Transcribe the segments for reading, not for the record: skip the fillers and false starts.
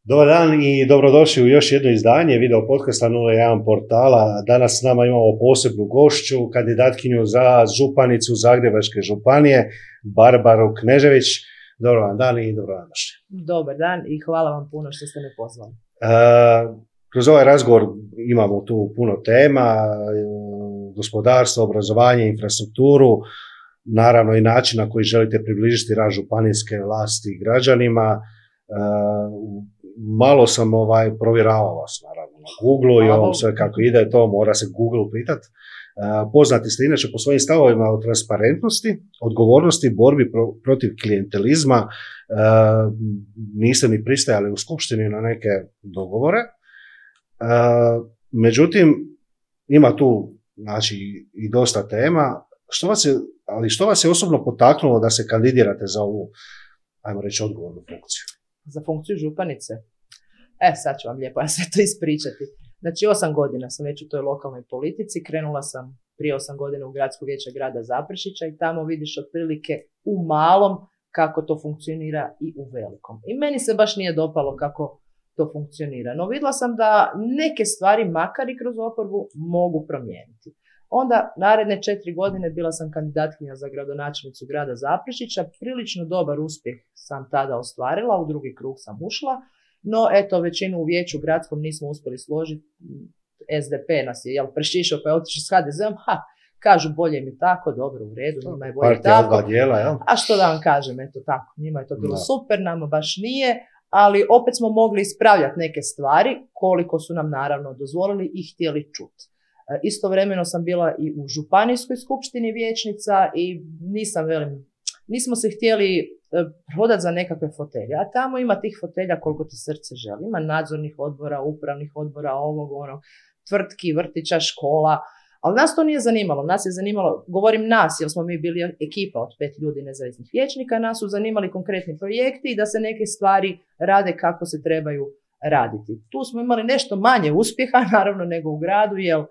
Dobar dan i dobrodošli u još jedno izdanje video podcasta 01 portala. Danas s nama imamo posebnu gošću, kandidatkinju za županicu Zagrebačke županije, Barbaru Knežević. Dobar vam dan i dobro vam došli. Dobar dan i hvala vam puno što ste me pozvali. Kroz ovaj razgovor imamo tu puno tema, gospodarstvo, obrazovanje, infrastrukturu, naravno i način na koji želite približiti rad županijske vlasti građanima. Malo sam provjeravao vas naravno na Google i ovom sve kako ide, to mora se Google pitati. Poznati ste inače po svojim stavovima o transparentnosti, odgovornosti, borbi protiv klijentelizma. Niste ni pristajali u skupštini na neke dogovore. Međutim, ima tu i dosta tema. Što vas je osobno potaknulo da se kandidirate za ovu, ajmo reći, odgovornu funkciju? Za funkciju županice? Sad ću vam lijepo sve to ispričati. Znači, 8 godina sam već u toj lokalnoj politici. Krenula sam prije 8 godina u gradsko vijeće grada Zaprešića i tamo vidiš otprilike u malom kako to funkcionira i u velikom. I meni se baš nije dopalo kako to funkcionira. No vidjela sam da neke stvari, makar i kroz oporbu, mogu promijeniti. Onda, naredne 4 godine bila sam kandidatkinja za gradonačelnicu grada Zaprešića. Prilično dobar uspjeh sam tada ostvarila, u drugi krug sam ušla. No, eto, većinu u vijeću gradskom nismo uspjeli složiti. SDP nas je prešišao pa je otišao s HDZ-om. Kažu bolje mi tako, dobro, u redu, njima je bolje tako. A što da vam kažem, eto tako, njima je to bilo super, nama baš nije, ali opet smo mogli ispravljati neke stvari koliko su nam naravno dozvolili i htjeli čuti. Istovremeno sam bila i u županijskoj skupštini vijećnica i nismo se htjeli prodati za nekakve fotelje, a tamo ima tih fotelja koliko ti srce želi. Ima nadzornih odbora, upravnih odbora, tvrtki, vrtića, škola, ali nas to nije zanimalo. Nas je zanimalo, govorim nas, jer smo mi bili ekipa od 5 ljudi nezavisnih vijećnika, nas su zanimali konkretni projekti i da se neke stvari rade kako se trebaju raditi. Tu smo imali nešto manje uspjeha, naravno, nego u gradu, jer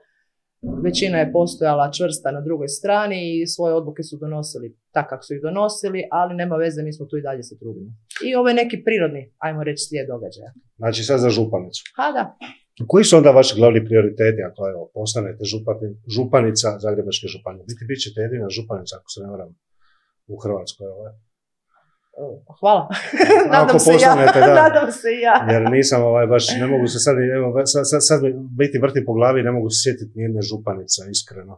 većina je postojala čvrsta na drugoj strani i svoje odluke su donosili tako kako su ih donosili, ali nema veze, mi smo tu i dalje se trudimo. I ovo je neki prirodni, ajmo reći, slijed događaja. Znači sad za županicu. Da. Koji su onda vaši glavni prioriteti ako postanete županica Zagrebačke županije? Bit ćete jedina županica, ako se ne varam, u Hrvatskoj. Hvala. Nadam se i ja. Jer nisam baš, ne mogu se sad biti vrti po glavi, ne mogu se sjetiti nijedne županica, iskreno.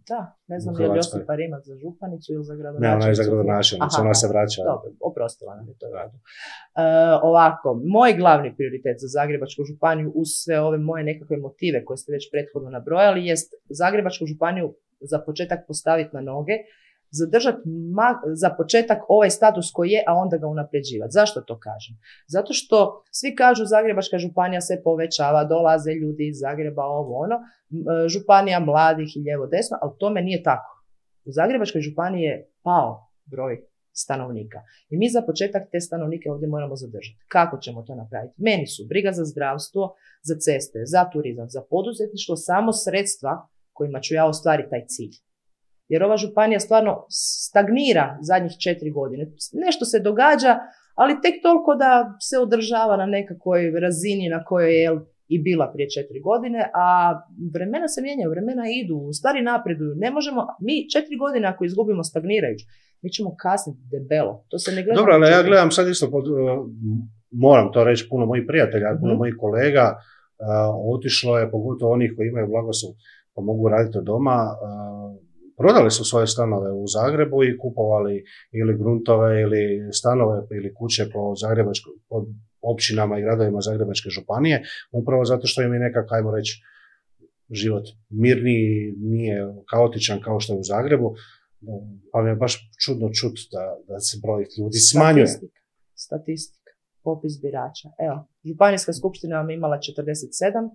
Da, ne znam je li Josipa Rimac za županicu ili za gradonačelnicu. Ne, ona je za gradonačelnicu, ona se vraća. Dobro, oprostila nam je to radu. Ovako, moj glavni prioritet za Zagrebačku županiju uz sve ove moje nekakve motive koje ste već prethodno nabrojali jest Zagrebačku županiju za početak postaviti na noge, zadržati za početak ovaj status koji je, a onda ga unapređivati. Zašto to kažem? Zato što svi kažu Zagrebačka županija se povećava, dolaze ljudi iz Zagreba, županija mladih i lijevo desno, ali tome nije tako. U Zagrebačkoj županiji je pao broj stanovnika. I mi za početak te stanovnike ovdje moramo zadržati. Kako ćemo to napraviti? Meni su briga za zdravstvo, za ceste, za turizam, za poduzetništvo samo sredstva kojima ću ja ostvariti taj cilj. Jer ova županija stvarno stagnira zadnjih 4 godine. Nešto se događa, ali tek toliko da se održava na nekakvoj razini na kojoj je i bila prije 4 godine, a vremena se mijenjaju, vremena idu, stvari napreduju. Ne možemo, mi 4 godine ako izgubimo stagnirajući, mi ćemo kasniti debelo. To se ne gleda. Dobro, ali ja gledam sad isto, moram to reći, puno mojih prijatelja, puno mojih kolega otišlo je, pogotovo onih koji imaju blagoslov pa mogu raditi od doma, prodali su svoje stanove u Zagrebu i kupovali ili gruntove ili stanove ili kuće po općinama i gradovima Zagrebačke županije, upravo zato što im je nekako, ajmo reći, život mirniji, nije kaotičan kao što je u Zagrebu, pa mi je baš čudno čut da se broj ljudi smanjuje. Statistika, popis birača. Evo, županijska skupština vam imala 47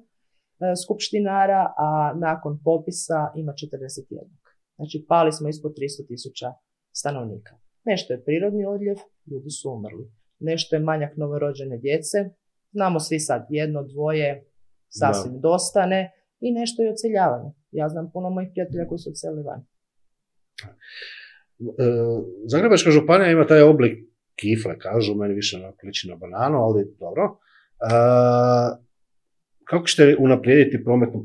skupštinara, a nakon popisa ima 41. Znači, pali smo ispod 300.000 stanovnika. Nešto je prirodni odljev, ljudi su umrli. Nešto je manjak novorođene djece, znamo svi sad, 1, 2, sasvim dostane, i nešto je odseljavanje. Ja znam puno mojih prijatelja koji su odselili van. Zagrebačka županija ima taj oblik kifle, kažu, meni više liči na bananu, ali dobro. Kako ćete unaprijediti prometnu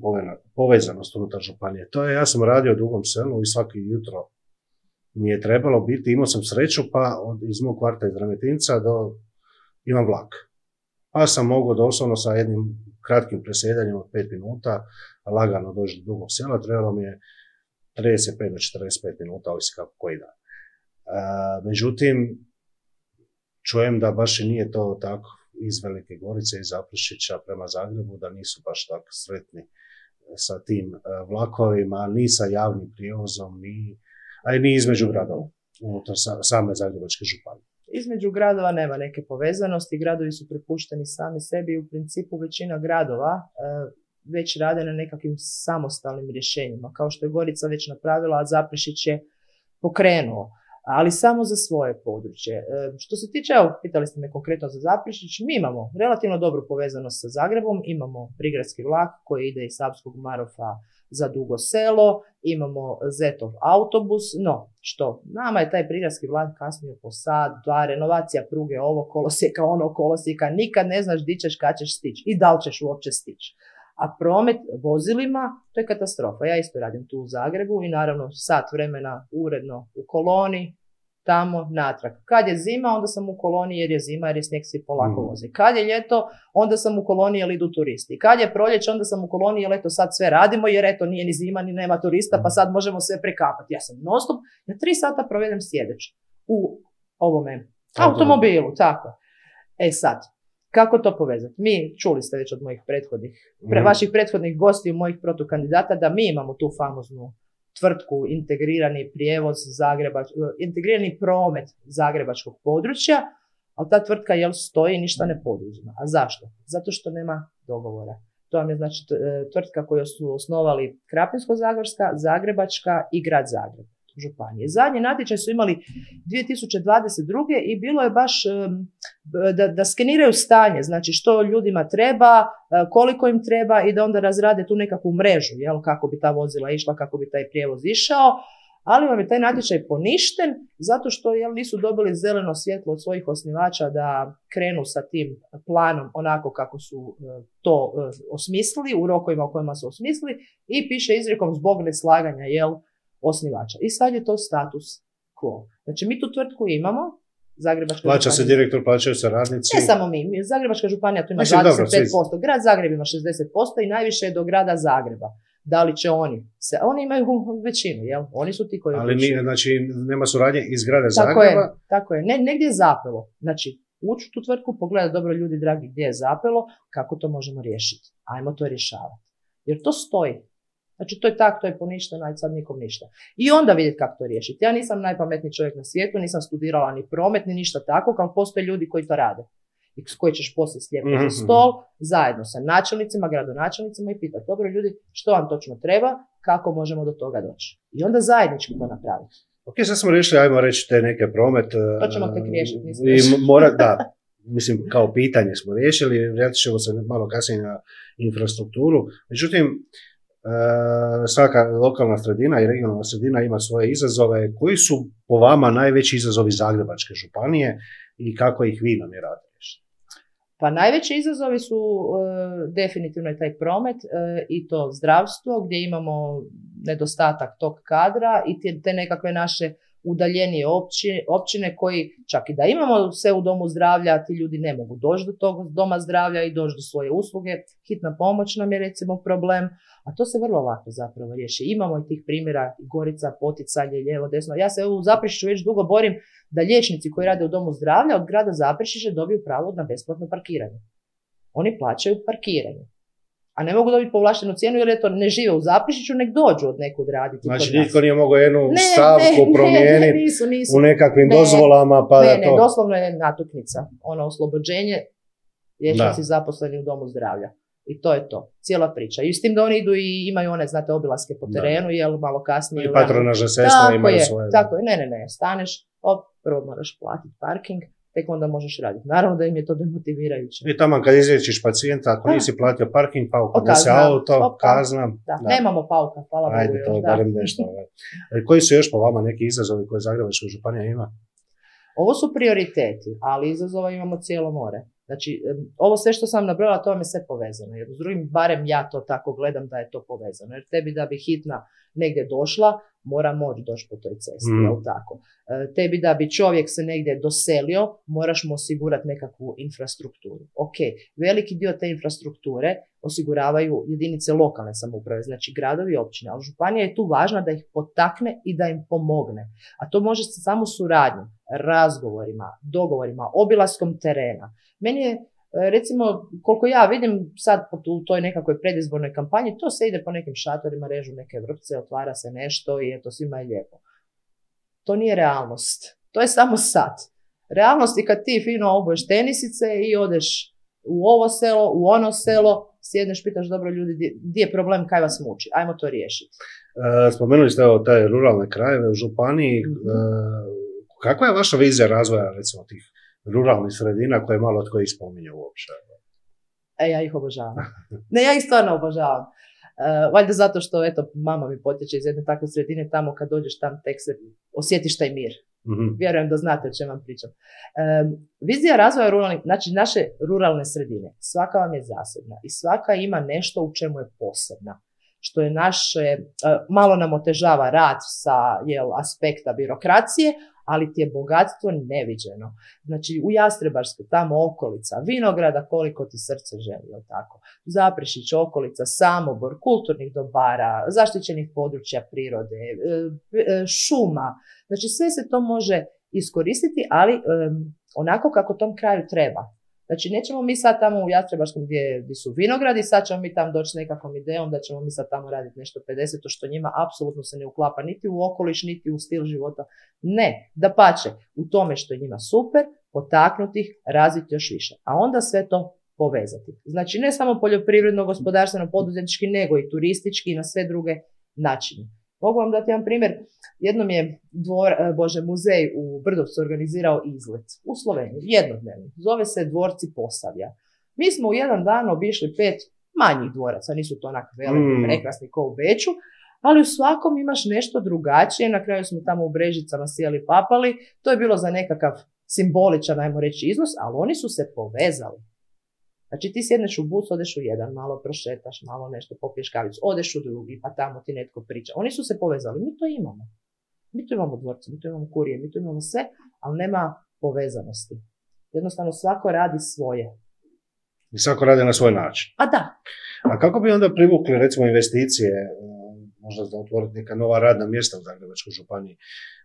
povezanost unutar županije? Ja sam radio u Dugom Selu i svaki jutro mi je trebalo biti, imao sam sreću, pa iz mog kvarta iz Remetinca imam vlak. Pa sam mogao doslovno sa jednim kratkim presjedanjem od 5 minuta lagano doći do Dugog Sela, trebalo mi je 35 do 45 minuta, ovisi kako koji dan. Međutim, čujem da baš i nije to tako iz Velike Gorice, iz Zaprešića prema Zagrebu, da nisu baš tako sretni sa tim vlakovima, ni sa javnim prijevozom, a i ni između gradova, unutar same Zagrebačke županije. Između gradova nema neke povezanosti, gradovi su prepušteni sami sebi i u principu većina gradova već rade na nekakvim samostalnim rješenjima, kao što je Gorica već napravila, a Zaprešić je pokrenuo, ali samo za svoje područje. Što se tiče, evo, pitali ste me konkretno za Zaprešić, mi imamo relativno dobru povezanost sa Zagrebom, imamo prigradski vlak koji ide iz Savskog Marofa za Dugo Selo, imamo Zetov autobus, no što, nama je taj prigradski vlak kasnije po sat, dva, renovacija pruge, ovo kolosijeka, ono kolosijeka, nikad ne znaš di ćeš, kad ćeš stići i da li ćeš uopće stići. A promet vozilima, to je katastrofa. Ja isto radim tu u Zagrebu i naravno sat vremena uredno u koloni, tamo natrag. Kad je zima, onda sam u koloni jer je zima, jer je snijeg svi polako vozi. Kad je ljeto, onda sam u koloni jer idu turisti. Kad je proljeće, onda sam u koloni jer eto sad sve radimo, jer eto nije ni zima, ni nema turista, pa sad možemo sve prekapati. Ja sam non stop, ja 3 sata provedem sjedeći u ovome automobilu, tako. Sad, kako to povezati? Mi, čuli ste već od mojih vaših prethodnih gostiju, mojih protukandidata, da mi imamo tu famoznu tvrtku integrirani prijevoz integrirani promet zagrebačkog područja, ali ta tvrtka stoji i ništa ne poduzima. A zašto? Zato što nema dogovora. To vam je znači tvrtka koju su osnovali Krapinsko-zagorska, Zagrebačka i Grad Zagreb, županije. Zadnji natječaj su imali 2022. i bilo je baš da skeniraju stanje, znači što ljudima treba, koliko im treba i da onda razrade tu nekakvu mrežu, kako bi ta vozila išla, kako bi taj prijevoz išao, ali vam je taj natječaj poništen zato što nisu dobili zeleno svjetlo od svojih osnivača da krenu sa tim planom onako kako su to osmislili, u rokovima u kojima su osmislili i piše izrijekom zbog neslaganja, osnivača. I sad je to status quo. Znači, mi tu tvrtku imamo, Zagrebačka plaća županija. Se direktor, plaćaju se radnici. Ne samo mi. Zagrebačka županija tu ima 25%. Grad Zagreb ima 60% i najviše je do grada Zagreba. Da li će oni? Oni imaju većinu, Oni su ti koji... Ali znači, nema suradnje iz grada Zagreba? Tako je. Negdje je zapelo. Znači, ući u tu tvrtku, pogledati, dobro ljudi dragi, gdje je zapelo, kako to možemo riješiti. Ajmo to rješavati. Jer to stoji. Znači, to je tako, to je poništeno, aj sad nikom ništa. I onda vidjeti kako to riješiti. Ja nisam najpametniji čovjek na svijetu, nisam studirala ni promet, ni ništa tako, ali postoje ljudi koji to rade. I s koji ćeš poslije slijepiti za stol, zajedno sa načelnicima, gradonačelnicima i pitati, dobro ljudi, što vam točno treba, kako možemo do toga doći. I onda zajednički to napraviti. Ok, sad smo riješili, ajmo reći te neke promet. To ćemo tek riješiti, mislim, kao pitanje smo riješili, vratit ćemo se malo kasnije na infrastrukturu. Međutim, svaka lokalna sredina i regionalna sredina ima svoje izazove. Koji su po vama najveći izazovi Zagrebačke županije i kako ih vi namjeravate riješiti? Pa najveći izazovi su definitivno je taj promet i to zdravstvo gdje imamo nedostatak tog kadra i te nekakve naše udaljenije općine koji čak i da imamo sve u domu zdravlja, ti ljudi ne mogu doći do tog doma zdravlja i doći do svoje usluge. Hitna pomoć nam je recimo problem, a to se vrlo lako zapravo riješi. Imamo i tih primjera, Gorica, poticanje, lijevo, desno. Ja se u Zaprešiću već dugo borim da liječnici koji rade u domu zdravlja od grada Zaprešića dobiju pravo na besplatno parkiranje. Oni plaćaju parkiranje. A ne mogu dobiti povlaštenu cijenu jer ne žive u Zaprešiću, nek dođu od nekud raditi. Znači nitko nije mogao jednu stavku promijeniti nisu. U nekakvim dozvolama. Ne, doslovno je natuknica. Oslobođenje liječnici zaposleni u domu zdravlja. I to je to. Cijela priča. I s tim da oni idu i imaju one, obilaske po terenu, malo kasnije. I patronažne sestre imaju svoje. Tako je. Ne. Staneš, prvo moraš platiti parking, tek onda možeš raditi. Naravno da im je to demotivirajuće. I tamo kad izliječiš pacijenta, ako nisi platio parking, pauka se auto, kazna. Da, nemamo pauka, hvala Bogu. Ajde, to je barem nešto. Koji su još po vama neki izazovi koje Zagrebačka županija ima? Ovo su prioriteti, ali izazova imamo cijelo more. Znači, ovo sve što sam nabrojala, to vam je sve povezano. Jer s drugim, barem ja to tako gledam da je to povezano. Jer tebi da bi hitna negdje došla, mora moći doći po toj cesti, jel tako? Tebi da bi čovjek se negdje doselio, moraš mu osigurati nekakvu infrastrukturu. Ok, veliki dio te infrastrukture osiguravaju jedinice lokalne samouprave, znači gradovi i općine, ali županija je tu važna da ih potakne i da im pomogne. A to može se samo suradnjom, razgovorima, dogovorima, obilaskom terena. Meni je, recimo, koliko ja vidim sad u toj nekakvoj predizbornoj kampanji, to se ide po nekim šatorima, režu neke vrpce, otvara se nešto i eto, svima je lijepo. To nije realnost. To je samo sad. Realnost je kad ti fino obuješ tenisice i odeš u ovo selo, u ono selo, sjedneš, pitaš dobro ljudi, gdje je problem, kaj vas muči, ajmo to riješiti. Spomenuli ste taj ruralne krajeve u županiji. Kakva je vaša vizija razvoja, recimo, tih ruralnih sredina koje malo tko ih spominje uopće? Ja ih obožavam. Ne, ja ih stvarno obožavam. Valjda zato što, eto, mama mi potječe iz jedne takve sredine, tamo kad dođeš tam tek se osjetiš taj mir. Mm-hmm. Vjerujem da znate o čem vam pričam. Vizija razvoja ruralnih, znači naše ruralne sredine, svaka vam je zasebna i svaka ima nešto u čemu je posebna. Što je naše, malo nam otežava rad sa aspekta birokracije, ali ti je bogatstvo neviđeno. Znači u Jastrebarskoj, tamo okolica, vinograda koliko ti srce želi, jel tako? Zaprešić, okolica, Samobor, kulturnih dobara, zaštićenih područja prirode, šuma. Znači sve se to može iskoristiti, ali onako kako tom kraju treba. Znači, nećemo mi sad tamo u Jastrebarskom gdje su vinogradi, sad ćemo mi tamo doći s nekakvom idejom da ćemo mi sad tamo raditi nešto 50, što njima apsolutno se ne uklapa niti u okoliš, niti u stil života. Ne, dapače, u tome što je njima super, potaknuti ih, razviti još više. A onda sve to povezati. Znači, ne samo poljoprivredno, gospodarstveno, poduzetnički, nego i turistički i na sve druge načine. Mogu vam dati jedan primjer. Jednom je muzej u Brdovcu organizirao izlet u Sloveniji, jednodnevni. Zove se Dvorci Posavlja. Mi smo u jedan dan obišli 5 manjih dvoraca, nisu to onak veliki, prekrasni kao u Beču, ali u svakom imaš nešto drugačije. Na kraju smo tamo u Brežicama sjeli papali. To je bilo za nekakav simboličan, ajmo reći, iznos, ali oni su se povezali. Znači ti sjedneš u bus, odeš u jedan, malo prošetaš, malo nešto popiješ kavicu, odeš u drugi, pa tamo ti netko priča. Oni su se povezali, mi to imamo. Mi to imamo dvorce, mi to imamo kurije, mi to imamo sve, ali nema povezanosti. Jednostavno svako radi svoje. I svako radi na svoj način. A da. A kako bi onda privukli, recimo, investicije, možda da otvoriti neka nova radna mjesta u Zagrebačkoj županiji?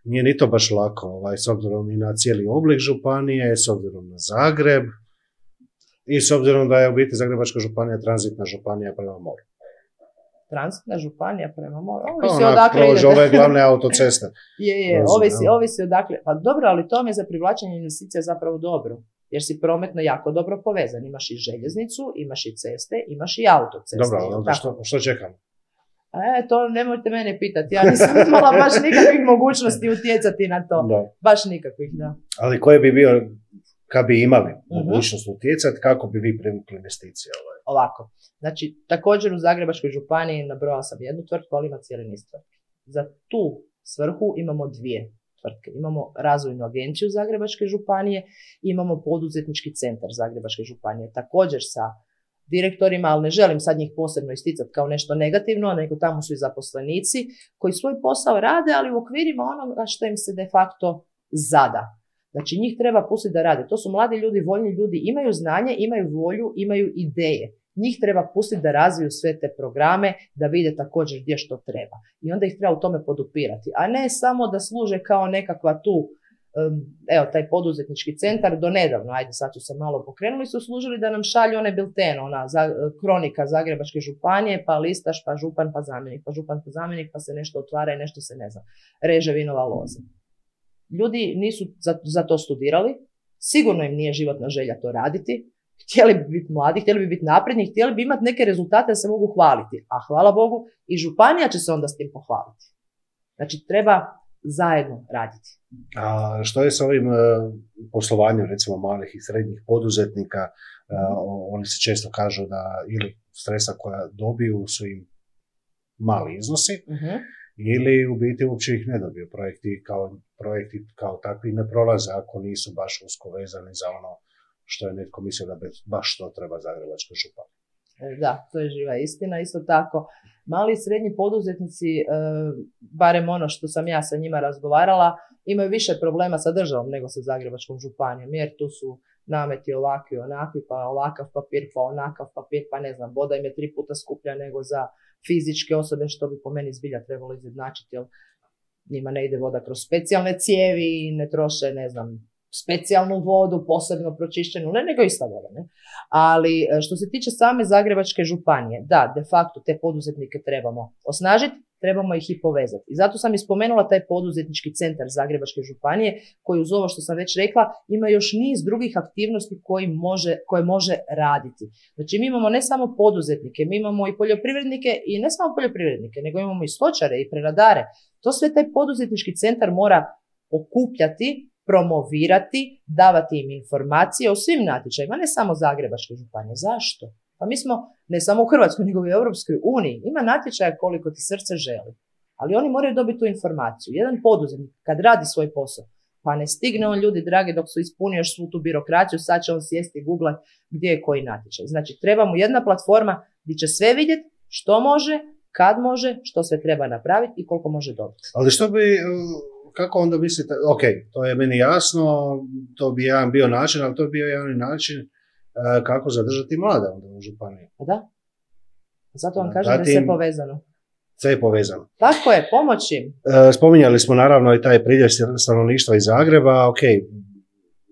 Nije ni to baš lako, s obzirom i na cijeli oblik županije, s obzirom na Zagreb, i s obzirom da je u biti Zagrebačka županija tranzitna županija prema moru. Tranzitna županija prema moru? Ovisi odakle idete. Ove glavne autoceste. Ovisi odakle. Pa dobro, ali to mi je za privlačenje investicija zapravo dobro. Jer si prometno jako dobro povezan. Imaš i željeznicu, imaš i ceste, imaš i autoceste. Dobro, onda što čekamo? To nemojte mene pitati. Ja nisam imala baš nikakvih mogućnosti utjecati na to. Da. Baš nikakvih, da. Ali koje bi bio... Kad bi imali mogućnost utjecati, kako bi vi privukli investicije? Ovako. Znači, također u Zagrebačkoj županiji nabrojala sam jednu tvrtku, ali ima cijeli niz tvrtki. Za tu svrhu imamo 2 tvrtke. Imamo razvojnu agenciju Zagrebačke županije i imamo poduzetnički centar Zagrebačke županije. Također sa direktorima, ali ne želim sad njih posebno isticati kao nešto negativno, nego tamo su i zaposlenici koji svoj posao rade, ali u okvirima onoga što im se de facto zada. Znači njih treba pustiti da rade. To su mladi ljudi, voljni ljudi, imaju znanje, imaju volju, imaju ideje. Njih treba pustiti da razviju sve te programe, da vide također gdje što treba. I onda ih treba u tome podupirati. A ne samo da služe kao nekakva tu, taj poduzetnički centar, do nedavno, ajde sad su se malo pokrenuli, su služili da nam šalju one biltene, kronika Zagrebačke županije, pa listaš, pa župan, pa zamjenik, pa se nešto otvara i nešto se ne zna. Reže vinova loza. Ljudi nisu za to studirali, sigurno im nije životna želja to raditi, htjeli bi biti mladi, htjeli bi biti napredni, htjeli bi imati neke rezultate da se mogu hvaliti, a hvala Bogu i županija će se onda s tim pohvaliti. Znači treba zajedno raditi. A što je sa ovim poslovanjem, recimo, malih i srednjih poduzetnika? Oni se često kažu da ili sredstva koja dobiju su im mali iznosi, ili u biti uopće ih ne dobiju. Projekti kao takvi ne prolaze ako nisu baš usko vezani za ono što je netko mislio da baš to treba Zagrebačkoj županiji. Da, to je živa istina. Isto tako, mali i srednji poduzetnici, barem ono što sam ja sa njima razgovarala, imaju više problema sa državom nego sa Zagrebačkom županijom, jer tu su nameti ovakvi, onakvi, pa ovakav papir, pa onakav papir, pa ne znam, voda im je 3 puta skuplja nego za fizičke osobe, što bi po meni zbilja trebalo izjednačiti, jer njima ne ide voda kroz specijalne cijevi i ne troše, ne znam, specijalnu vodu, posebno pročišćenu, ne, nego ista voda. Ne? Ali što se tiče same Zagrebačke županije, da, de facto te poduzetnike trebamo osnažiti, trebamo ih i povezati. I zato sam i spomenula taj poduzetnički centar Zagrebačke županije, koji uz ovo što sam već rekla, ima još niz drugih aktivnosti koje može raditi. Znači mi imamo ne samo poduzetnike, mi imamo i poljoprivrednike i ne samo poljoprivrednike, nego imamo i stočare i preradare. To sve taj poduzetnički centar mora okupljati, promovirati, davati im informacije o svim natječajima, ne samo Zagrebačke županije. Zašto? Pa mi smo, ne samo u Hrvatskoj, nego i u Europskoj uniji, ima natječaja koliko ti srce želi. Ali oni moraju dobiti tu informaciju. Jedan poduzetnik, kad radi svoj posao, pa ne stigne on, ljudi dragi, dok su ispunio svu tu birokraciju, sad će on sjesti i googlat gdje je koji natječaj. Znači, treba mu jedna platforma gdje će sve vidjeti, što može, kad može, što sve treba napraviti i koliko može dobiti. Ali kako onda mislite, ok, to je meni jasno, to bi jedan bio način, ali to bi bio jedan način kako zadržati mlade onda u županiji. Da, zato vam kažem da je sve povezano. Sve je povezano. Tako je, pomoć im. Spominjali smo naravno i taj priljev stanovništva iz Zagreba, ok,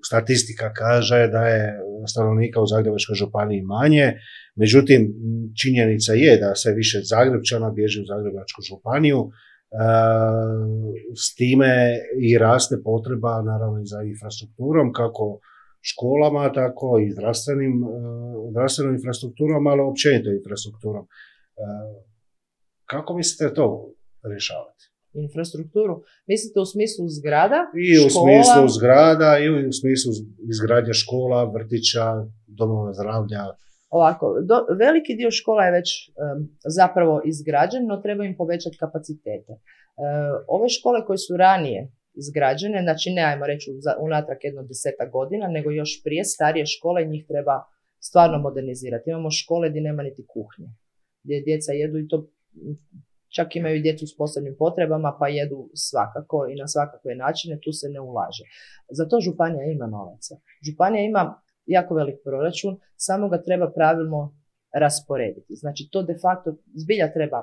statistika kaže da je stanovnika u Zagrebačkoj županiji manje, međutim činjenica je da sve više Zagrebčana bježi u Zagrebačku županiju, s time i raste potreba naravno i za infrastrukturom, kako školama, tako i zdravstvenom infrastrukturom, ali općenito infrastrukturom. Kako mislite to rješavati? Infrastrukturu? Mislite u smislu zgrada? I u smislu zgrada, i u smislu izgradnje škola, vrtića, domova zdravlja. Ovako, veliki dio škola je već zapravo izgrađen, no treba im povećati kapacitete. Ove škole koje su ranije izgrađene, znači ne ajmo reći unatrag jedno 10 godina, nego još prije starije škole, njih treba stvarno modernizirati. Imamo škole gdje nema niti kuhnje, gdje djeca jedu i to čak imaju djecu s posebnim potrebama, pa jedu svakako i na svakakve načine, tu se ne ulaže. Zato županija ima novaca. Županija ima jako velik proračun, samo ga treba pravilno rasporediti. Znači to de facto zbilja treba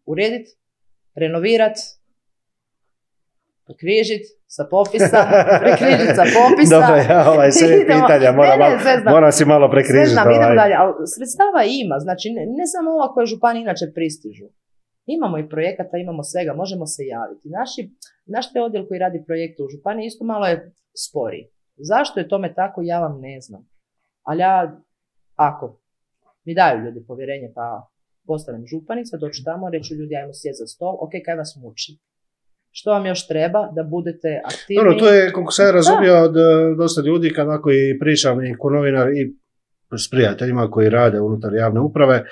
urediti, renovirati, prekrižiti sa popisa, prekrižiti sa popisa. Dobro, ja, sve pitanja, moram si malo prekrižiti. Idemo dalje, ali sredstava ima, znači ne samo ova koje županije inače pristižu. Imamo i projekata, imamo svega, možemo se javiti. Naš te odjel koji radi projekte u županiji isto malo je sporiji. Zašto je tome tako, ja vam ne znam. Ali ako mi daju ljudi povjerenje, pa postanem županica, doću tamo, reću ljudi, ajmo sjeti za stol, ok, kaj vas muči? Što vam još treba da budete aktivni? Dobro, to je, kako sam razumio od dosta ljudi, kad ako i pričam i ko novinar i s prijateljima koji rade unutar javne uprave,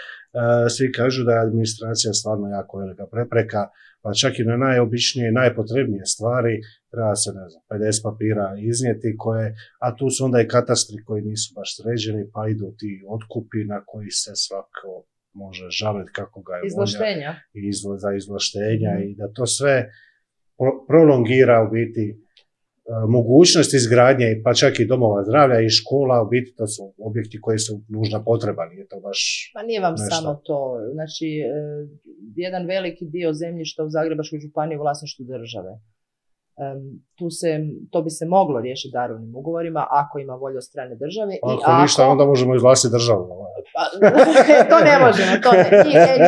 svi kažu da je administracija stvarno jako velika prepreka, pa čak i na najobičnije, najpotrebnije stvari treba se, ne znam, 50 papira iznijeti a tu su onda i katastri koji nisu baš sređeni, pa idu ti otkupi na koji se svako može žaliti kako ga je izvlaštenja. Za izvlaštenja i da to sve prolongira u biti mogućnost izgradnje, pa čak i domova zdravlja i škola, u biti to su objekti koji su nužna potreba, nije to baš Pa nije vam nešto. Samo to, znači jedan veliki dio zemljišta u Zagrebačkoj županiji je u vlasništvu države. To bi se moglo riješiti darovnim ugovorima ako ima volju od strane države. Ako ništa, onda možemo izvlastiti državu. To ne možemo,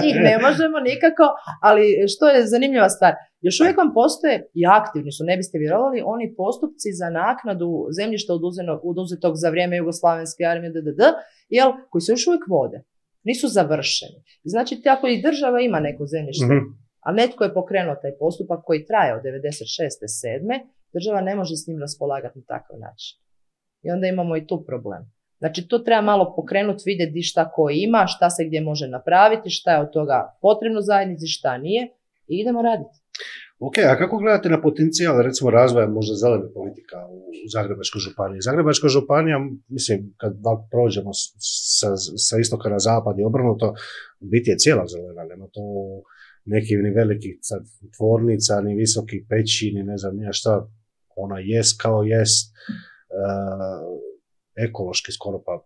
njih ne možemo nikako, ali što je zanimljiva stvar, još uvijek vam postoje, i aktivni su, ne biste vjerovali, oni postupci za naknadu zemljišta oduzetog za vrijeme Jugoslavenske armije, koji se još uvijek vode, nisu završeni. Znači, ako i država ima neko zemljište, a netko je pokrenuo taj postupak koji traje od 96. 7. država ne može s njim raspolagati na takav način. I onda imamo i tu problem. Znači, to treba malo pokrenuti, vidjeti šta ko ima, šta se gdje može napraviti, šta je od toga potrebno zajednici, šta nije i idemo raditi. Ok, a kako gledate na potencijal, recimo, razvoja možda zelene politika u Zagrebačkoj županiji? Zagrebačka županija, mislim, kad prođemo sa istoka na zapad i obrnuto, biti je cijela zelena, nema to nekih ni velikih tvornica, ni visokih peći, ni ne znam nija šta, ona jest kao jest, ekološki skoro pa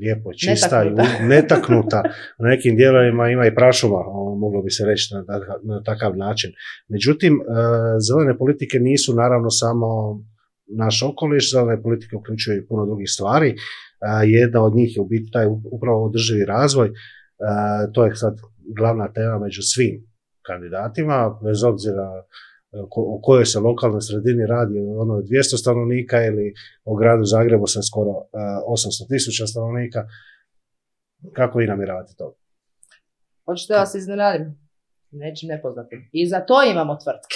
lijepo, čista i netaknuta. Na nekim dijelovima ima i prašuma, moglo bi se reći na takav način. Međutim, zelene politike nisu naravno samo naš okoliš, zelene politike uključuju i puno drugih stvari. Jedna od njih je u biti taj upravo održivi razvoj. To je sad glavna tema među svim kandidatima, bez obzira o kojoj se lokalnoj sredini radi, ono 200 stanovnika ili o gradu Zagrebu sa skoro 800.000 stanovnika. Kako vi namjeravate to? Hoćete da vas iznenadim? Nečim nepoznatim. I za to imamo tvrtke.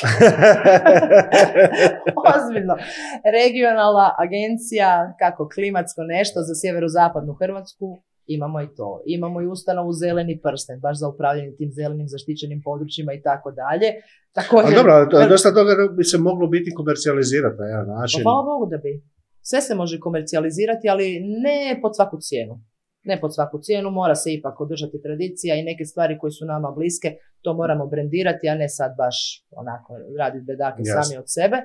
Ozbiljno. Regionalna agencija, kako klimatsko nešto za sjeverozapadnu Hrvatsku, imamo i to. Imamo i ustanovu Zeleni prsten, baš za upravljanje tim zelenim zaštićenim područjima i tako dalje. Također, dobro, dosta toga bi se moglo biti komercijalizirati na jedan način. Hvala Bogu da bi. Sve se može komercijalizirati, ali ne pod svaku cijenu. Ne pod svaku cijenu, mora se ipak održati tradicija i neke stvari koje su nama bliske, to moramo brendirati, a ne sad baš onako raditi bedake sami od sebe.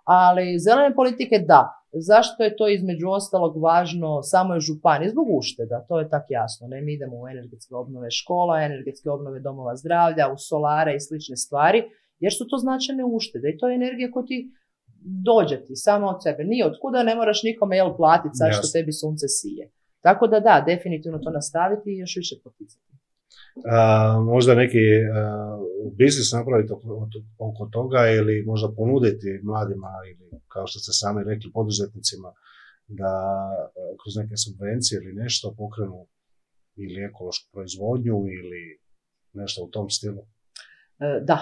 Ali zelene politike da. Zašto je to između ostalog važno samoj županiji? Zbog ušteda, to je tak jasno. Ne, mi idemo u energetske obnove škola, energetske obnove domova zdravlja, u solare i slične stvari, jer su to značajne uštede i to je energija koja ti dođe ti samo od sebe. Nije od kuda, ne moraš nikome platiti sad što tebi sunce sije. Tako da, definitivno to nastaviti i još više poticati. Možda neki biznis napraviti oko toga ili možda ponuditi mladima ili, kao što ste sami rekli, poduzetnicima da kroz neke subvencije ili nešto pokrenu ili ekološku proizvodnju ili nešto u tom stilu? Da,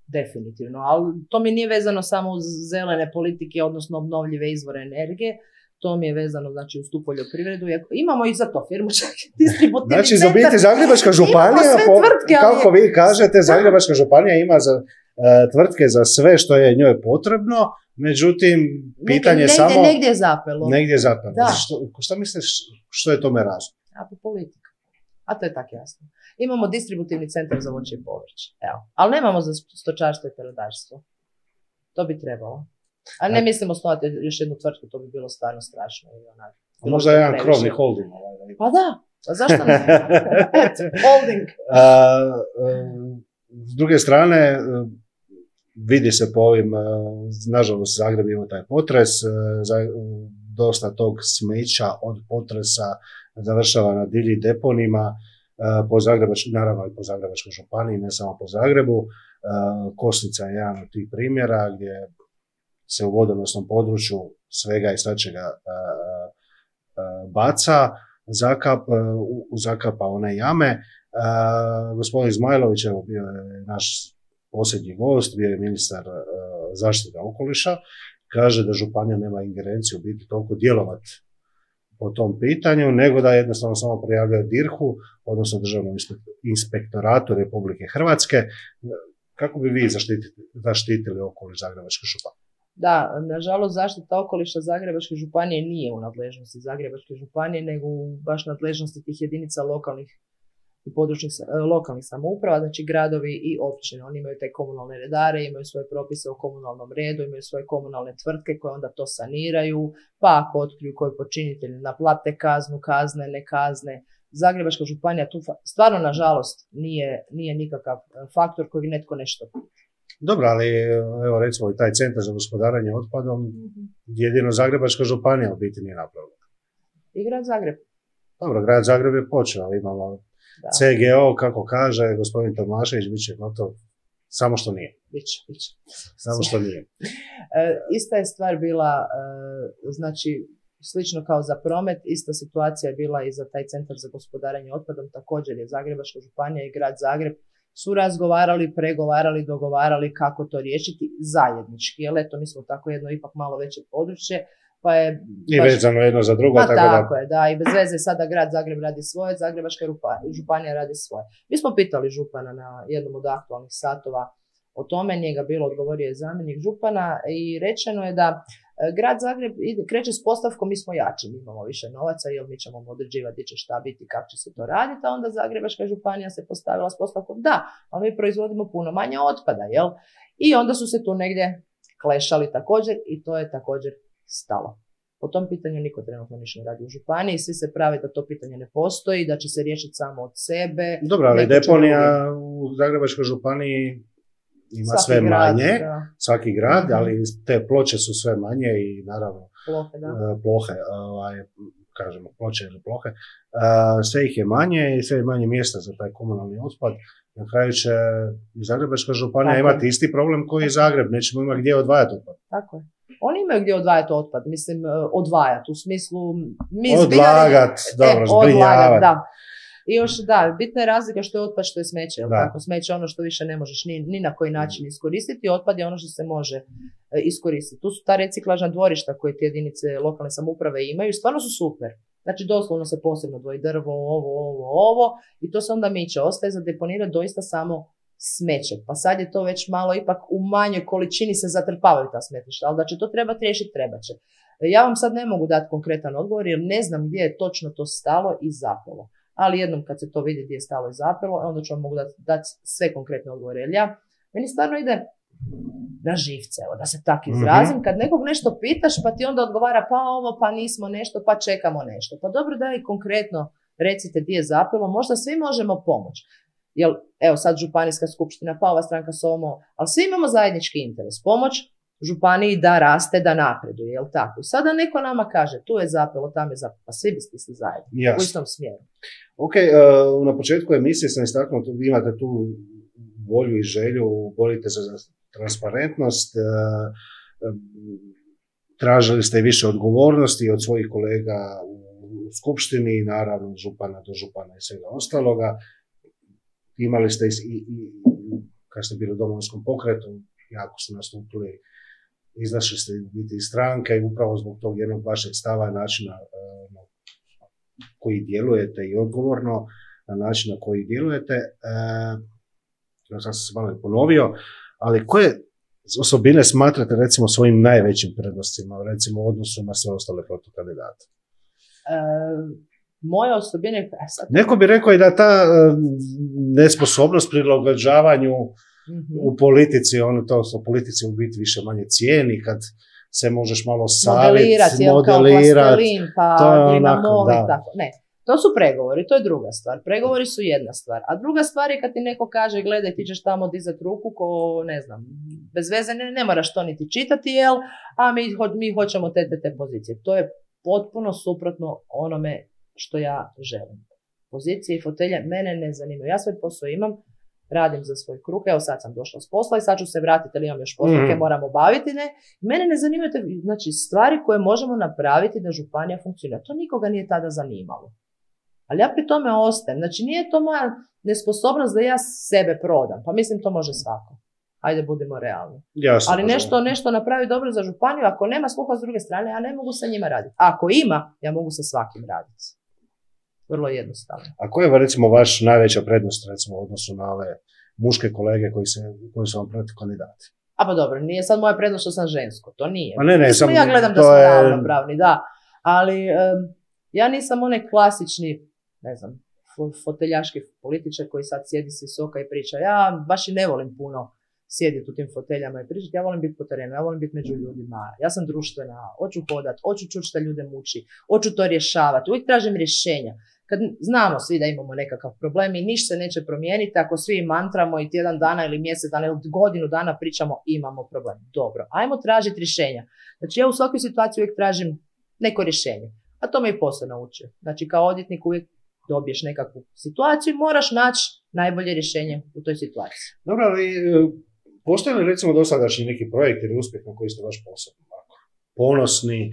definitivno. Ali to mi nije vezano samo uz zelene politike, odnosno obnovljive izvore energije. To mi je vezano, znači, uz tu poljoprivredu. Imamo i za to firmu, čak distributivni centar. Znači, za biti Zagrebačka županija, kako vi kažete, Zagrebačka županija ima tvrtke za sve što je njoj potrebno, međutim, pitanje je samo... Negdje je zapelo. Negdje je zapelo. Šta misliš, što je tome razlog? Politika. A to je tako jasno. Imamo distributivni centar za voće i povrće. Evo. Ali nemamo za stočarstvo i peradarstvo. To bi trebalo. A ne mislim osnovati još jednu tvrtku, to bi bilo stvarno strašno. Možda je jedan krovni holding. Pa da, zašto ne? Holding. S druge strane, vidi se po ovim, nažalost, Zagreb ima taj potres, dosta tog smeća od potresa završava na divljim deponima, naravno i po Zagrebačkoj županiji, ne samo po Zagrebu. Kosnica je jedan od tih primjera gdje se u vodonosnom području svega i svačega baca, zakapa one jame. Gospodin Zmajlović, evo, bio je naš posljednji gost, bio je ministar zaštite okoliša, kaže da županija nema ingerenciju biti toliko djelovati po tom pitanju, nego da jednostavno samo prijavljuje DIRH-u, odnosno Državnom inspektoratu Republike Hrvatske. Kako bi vi zaštitili okoliš Zagrebačke županije? Da, nažalost, zaštita okoliša Zagrebačke županije nije u nadležnosti Zagrebačke županije, nego u baš nadležnosti tih jedinica lokalnih i područnih lokalnih samouprava, znači gradovi i općine. Oni imaju te komunalne redare, imaju svoje propise o komunalnom redu, imaju svoje komunalne tvrtke koje onda to saniraju, pa ako otkriju koji počinitelji naplate kaznu, kazne, ne kazne. Zagrebačka županija tu stvarno, nažalost, nije nikakav faktor koji netko nešto pita. Dobro, ali evo recimo i taj centar za gospodarenje otpadom, jedino Zagrebačka županija u biti nije napravila. I grad Zagreb. Dobro, grad Zagreb je počeo, imamo CGO, kako kaže gospodin Tomašević, bit će gotov, samo što nije. Biće. Samo što nije. Ista je stvar bila, znači, slično kao za promet, ista situacija je bila i za taj centar za gospodarenje otpadom, također je Zagrebačka županija i grad Zagreb su razgovarali, pregovarali, dogovarali kako to riješiti zajednički, jer eto, mi smo tako jedno ipak malo veće područje, pa je... I vezano jedno za drugo, tako je, da, i bez veze sada grad Zagreb radi svoje, Zagrebačka županija radi svoje. Mi smo pitali župana na jednom od aktualnih satova o tome, njega bilo odgovorio je zamjenik župana i rečeno je da grad Zagreb kreće s postavkom mi smo jači, mi imamo više novaca jer mi ćemo određivati gdje će šta biti, kako će se to raditi, a onda Zagrebačka županija se postavila s postavkom da, ali mi proizvodimo puno manje otpada, jel? I onda su se tu negdje klešali također i to je također stalo. Po tom pitanju niko trenutno ništa ne radi u županiji, svi se pravi da to pitanje ne postoji, da će se riješiti samo od sebe. Dobro, ali deponija u Zagrebačkoj županiji ima svaki sve grad, manje, da. Svaki grad, ali te ploče su sve manje i naravno plohe, kažemo ploče ili plohe, sve ih je manje i sve je manje mjesta za taj komunalni otpad. Na kraju će i Zagrebačka županija imati isti problem koji i Zagreb, nećemo imati gdje odvajati otpad. Tako je. Oni imaju gdje odvajati otpad, mislim odvajati u smislu... Odlagati, dobro, zbrinjavati. Da. I još da, bitna je razlika što je otpad, što je smeće. Tako, smeće je ono što više ne možeš ni na koji način iskoristiti, otpad je ono što se može iskoristiti. Tu su ta reciklažna dvorišta koje te jedinice lokalne samouprave imaju, stvarno su super. Znači doslovno se posebno dvoji drvo, ovo i to se onda miče. Ostaje za deponirati doista samo smeće. Pa sad je to već malo ipak u manjoj količini se zatrpavaju ta smetlišta, ali da će to trebati riješiti, treba će. Ja vam sad ne mogu dati konkretan odgovor jer ne znam gdje je točno to stalo i zapelo. Ali jednom kad se to vidi gdje je stalo i zapelo, onda ću vam mogu dati sve konkretne odgovore. Jer meni stvarno ide na živce, evo, da se tako izrazim. Kad nekog nešto pitaš, pa ti onda odgovara pa ovo, pa nismo nešto, pa čekamo nešto. Pa dobro da i konkretno recite gdje je zapelo, možda svi možemo pomoći. Jer, evo sad županijska skupština, pa ova stranka SOMO, ali svi imamo zajednički interes. Pomoć županiji da raste, da napreduje, jel tako? Sada neko nama kaže, tu je zapelo, tam je zapelo, pa svi bi stisli zajedno, u istom smjeru. Ok, na početku emisije sam istaknuo, imate tu volju i želju, borite se za transparentnost, tražili ste više odgovornosti od svojih kolega u skupštini, naravno od župana do župana i svega ostaloga. Imali ste i kad ste bili u Domovinskom pokretu, jako ste nastupili, izašli ste biti iz stranke i upravo zbog tog jednog vašeg stava i načina na koji djelujete i odgovorno na način na koji djelujete. Ja sam se malo ponovio, ali koje osobine smatrate recimo svojim najvećim prednostima, recimo u odnosu na sve ostale protokandidate? Moje osobine... Neko bi rekao i da ta nesposobnost prilagođavanju u politici, to u politici u biti više manje cijeni, kad se možeš malo modelirati, kao plastelin, pa dinamovi, tako. Ne, to su pregovori, to je druga stvar. Pregovori su jedna stvar. A druga stvar je kad ti neko kaže, gledaj, ti ćeš tamo dizati ruku ko, ne znam, bez veze, ne moraš to niti čitati, jel? A mi hoćemo te pozicije. To je potpuno suprotno onome što ja želim. Pozicije i fotelje mene ne zanimaju. Ja svoj posao imam, radim za svoj kruh, evo sad sam došla s posla i sad ću se vratiti, ali imam još posla koje moram obaviti, ne. Mene ne zanimaju znači, stvari koje možemo napraviti da županija funkcionira. To nikoga nije tada zanimalo. Ali ja pri tome ostajem. Znači nije to moja nesposobnost da ja sebe prodam. Pa mislim to može svako. Ajde, budemo realni. Ali nešto napravi dobro za županiju, ako nema sluha s druge strane, ja ne mogu sa njima raditi. Ako ima, ja mogu sa svakim raditi. Vrlo jednostavno. A koja je recimo vaš najveća prednost recimo u odnosu na ove muške kolege koji su vam protukandidati? A pa dobro, nije sad moja prednost što sam žensko, to nije. A ne, samo ja gledam da smo ravnopravni, da. Ali ja nisam onaj klasični, ne znam, foteljaški političar koji sad sjedi s visoka i priča. Ja baš i ne volim puno sjediti u tim foteljama i pričati. Ja volim biti po terenu, ja volim biti među ljudima. Ja sam društvena, hoću hodat, hoću čuti šta ljude muči, hoću to rješavati. Uvijek tražim rješenja. Kad znamo svi da imamo nekakav problem i ništa se neće promijeniti, ako svi mantramo i tjedan dana ili mjesec dana ili godinu dana pričamo imamo problem. Dobro, ajmo tražiti rješenja. Znači ja u svakoj situaciji uvijek tražim neko rješenje. A to me i posao naučio. Znači kao odvjetnik uvijek dobiješ nekakvu situaciju i moraš naći najbolje rješenje u toj situaciji. Dobro, ali postoje li recimo dosadašnji neki projekt ili uspjeh na koji ste baš posebno ponosni,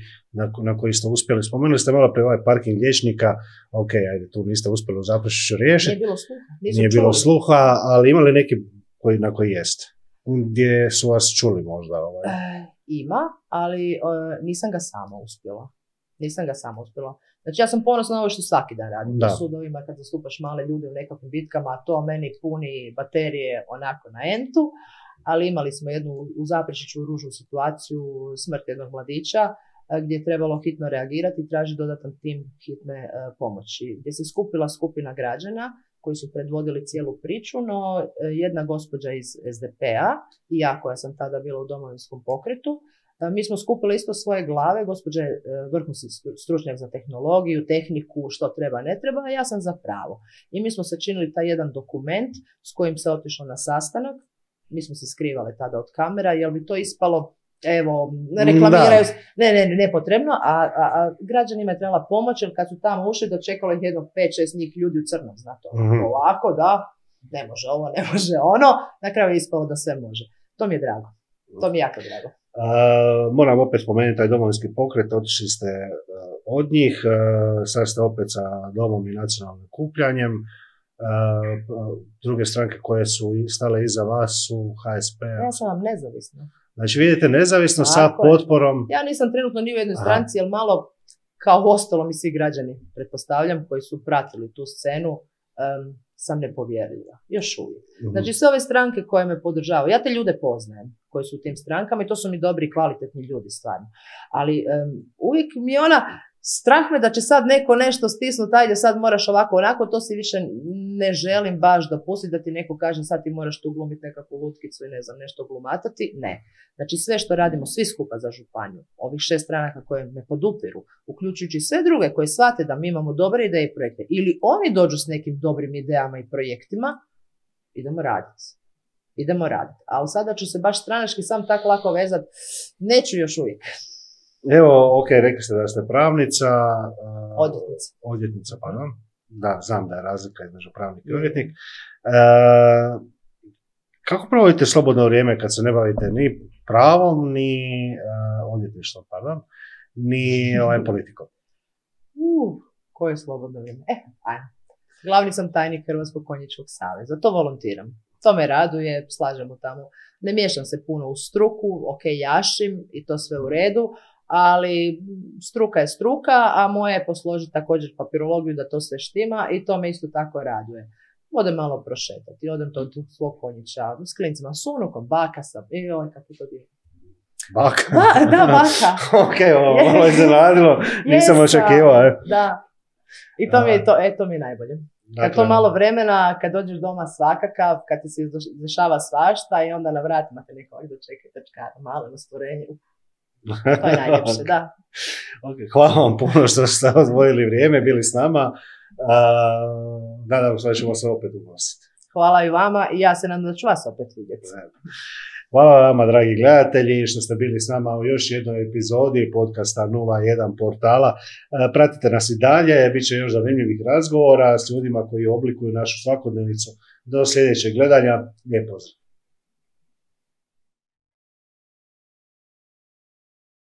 na koji ste uspjeli? Spomenuli ste malo pre ovaj parking liječnika, ok, ajde, tu niste uspjeli u Zaprešiću riješiti. Nije bilo sluha. Ali imali neki na koji jeste? Gdje su vas čuli možda? Ima, ali nisam ga sama uspjela. Znači ja sam ponosna na ovo što svaki dan radim u sudovima kad zastupaš male ljude u nekakvim bitkama, a to meni puni baterije onako na entu, ali imali smo jednu u Zaprešiću ružnu situaciju, smrt jednog mladića, gdje je trebalo hitno reagirati i tražiti dodatan tim hitne pomoći, gdje se skupila skupina građana koji su predvodili cijelu priču, no jedna gospođa iz SDP-a i ja koja sam tada bila u Domovinskom pokretu, mi smo skupili isto svoje glave, gospođa je vrhunski stručnjak za tehnologiju, tehniku, što treba, ne treba, a ja sam za pravo. I mi smo sačinili taj jedan dokument s kojim se otišlo na sastanak, mi smo se skrivali tada od kamera, jer bi to ispalo, evo, reklamiraju, nepotrebno, a građanima je trebala pomoć, jer kad su tamo ušli, dočekalo ih jedno 5-6 njih ljudi u crnom, znate, ovako, da, ne može ovo, ne može ono, na kraju je ispalo da sve može. To mi je drago, to mi je jako drago. Moram opet spomenuti taj Domovinski pokret, otišli ste od njih, sad ste opet sa Domom i nacionalnim okupljanjem. Druge stranke koje su stale iza vas su HSP. Ja sam vam nezavisna. Znači vidite nezavisno sa potporom. Ja nisam trenutno ni u jednoj stranci, jer malo kao ostalo mi svi građani, pretpostavljam, koji su pratili tu scenu, sam nepovjerljiva. Još uvijek. Znači sve ove stranke koje me podržavaju, ja te ljude poznajem koji su u tim strankama i to su mi dobri i kvalitetni ljudi stvarno. Ali uvijek mi je strah me da će sad neko nešto stisnuti, ajde sad moraš ovako onako, to si više ne želim baš dopustiti da ti neko kaže sad ti moraš tu glumiti nekakvu lutkicu i ne znam nešto glumatati. Ne. Znači sve što radimo svi skupa za županiju, ovih 6 stranaka koje me podupiru, uključujući sve druge koje shvate da mi imamo dobre ideje i projekte ili oni dođu s nekim dobrim idejama i projektima, idemo raditi. Idemo raditi. Ali sada ću se baš stranački sam tako lako vezati, neću još uvijek. Evo, ok, rekli ste da ste pravnica. Odvjetnica, pardon. Da, znam da je razlika između pravnik i odvjetnik. Kako provodite slobodno vrijeme kad se ne bavite ni pravom, ni odvjetništvom, ni politikom? Koje slobodno vrijeme? Ajde. Glavni sam tajnik Hrvatskog konjičkog saveza, to volontiram. To me raduje, slažemo tamo. Ne miješam se puno u struku, ok, jašim i to sve u redu, ali struka je struka, a moje je posložiti također papirologiju da to sve štima i to me isto tako raduje. Odem malo prošetati, odem to do svog konjića, s klincima, s unukom, baka sam, kako to divno. Baka? Da, baka. Ok, ovo je zanadilo, nisam očekivao. Da, i to mi je najbolje. Kad to malo vremena, kad dođeš doma svakakav, kad ti se dešava svašta i onda na vratima te neko dočeka tečkara, malo na stvorenju. To je najljepše, da. Okay, hvala vam puno što ste odvojili vrijeme, bili s nama. Nadam se da ćemo se opet ugostiti. Hvala i vama i ja se nadam da ću vas opet vidjeti. Hvala vama, dragi gledatelji, što ste bili s nama u još jednoj epizodi podcasta 01 portala. Pratite nas i dalje, bit će još zanimljivih razgovora s ljudima koji oblikuju našu svakodnevnicu. Do sljedećeg gledanja, lijep pozdrav.